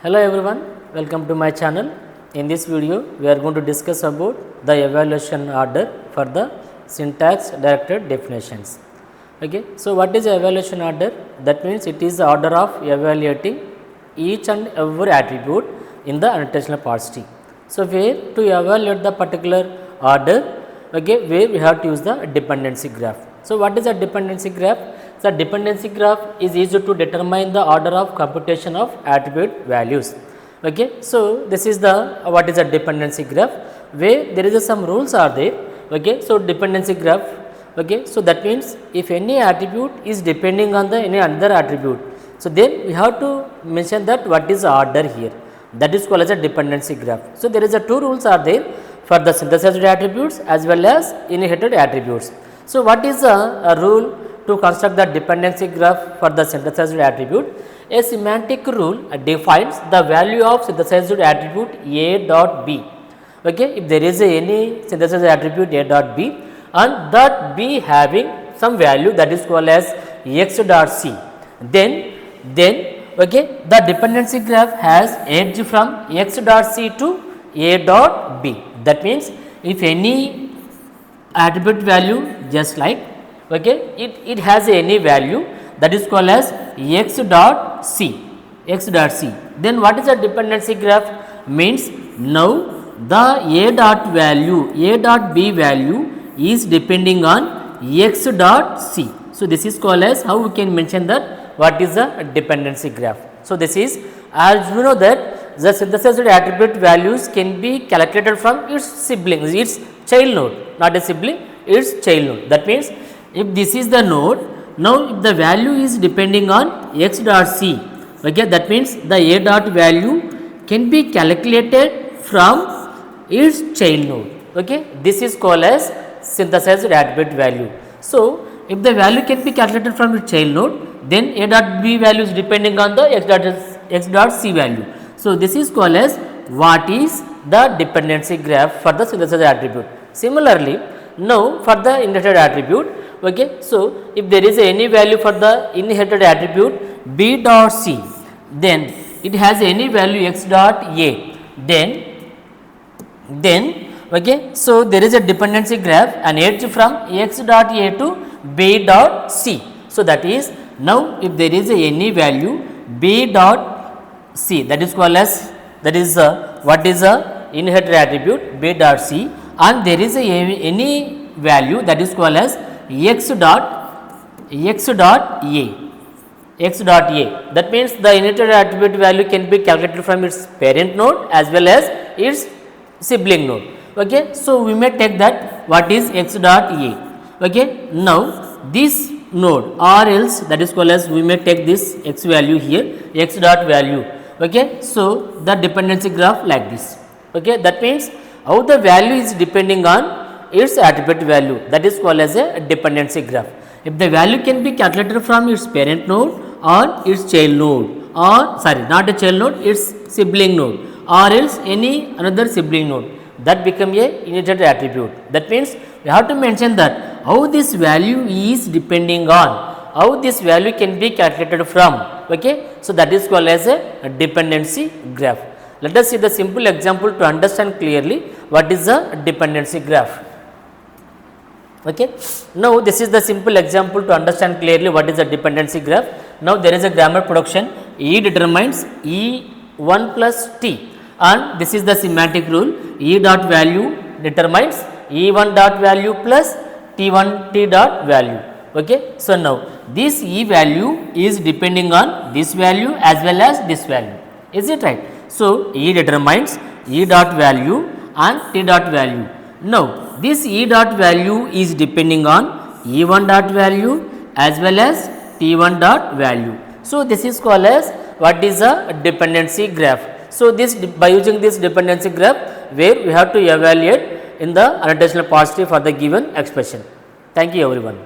Hello everyone, welcome to my channel. In this video, we are going to discuss about the evaluation order for the syntax directed definitions. Okay. So, what is evaluation order? That means it is the order of evaluating each and every attribute in the unintentional sparsity. So, where to evaluate the particular order, okay, where we have to use the dependency graph. So, what is a dependency graph? The dependency graph is used to determine the order of computation of attribute values. Okay. So, this is the what is a dependency graph, where there is some rules are there. Okay. So, dependency graph. Okay. So, that means if any attribute is depending on the any another attribute, so then we have to mention that what is the order here, that is called as a dependency graph. So, there is a two rules are there for the synthesized attributes as well as inherited attributes. So, what is a rule to construct the dependency graph for the synthesized attribute? A semantic rule defines the value of synthesized attribute A dot B. Okay, if there is any synthesized attribute A dot B and that B having some value that is called as X dot C, then okay, the dependency graph has edge from X dot C to A dot B. That means if any attribute value just like, okay, it has any value that is called as X dot C, then what is a dependency graph? Means now the A dot value, A dot B value is depending on X dot C. So, this is called as how we can mention that what is a dependency graph. So, this is, as you know that the synthesized attribute values can be calculated from its siblings, its child node, not a sibling, its child node. That means if this is the node, now if the value is depending on X dot C, okay, that means the A dot value can be calculated from its child node. Okay, this is called as synthesized attribute value. So, if the value can be calculated from its child node, then A dot B value is depending on the X dot C value. So, this is called as what is the dependency graph for the synthesized attribute. Similarly, now for the inherited attribute, okay, so if there is any value for the inherited attribute B dot C, then it has any value X dot A, then okay, so there is a dependency graph and edge from X dot A to B dot C. So, that is now if there is any value B dot C, that is called as, that is what is a inherited attribute B dot C, and there is any value that is called as X dot A. That means the inherited attribute value can be calculated from its parent node as well as its sibling node. Okay. So, we may take that what is X dot A. Okay. Now, this node or else that is called as, we may take this X value here, X dot value. Okay. So, the dependency graph like this. Okay. That means how the value is depending on its attribute value, that is called as a dependency graph. If the value can be calculated from its parent node or its child node, or sorry, not a child node, its sibling node, or else any another sibling node, that become a inherited attribute. That means we have to mention that how this value is depending on, how this value can be calculated from. Okay. So, that is called as a dependency graph. Let us see the simple example to understand clearly what is a dependency graph. Okay. Now, this is the simple example to understand clearly what is a dependency graph. Now, there is a grammar production E determines E1 plus T, and this is the semantic rule E dot value determines E1 dot value plus T1 T dot value. Okay. So, now this E value is depending on this value as well as this value. Is it right? So, E determines E dot value and T dot value. Now, this E dot value is depending on E1 dot value as well as T1 dot value. So, this is called as what is a dependency graph. So, this by using this dependency graph, where we have to evaluate in the unintentional sparsity for the given expression. Thank you everyone.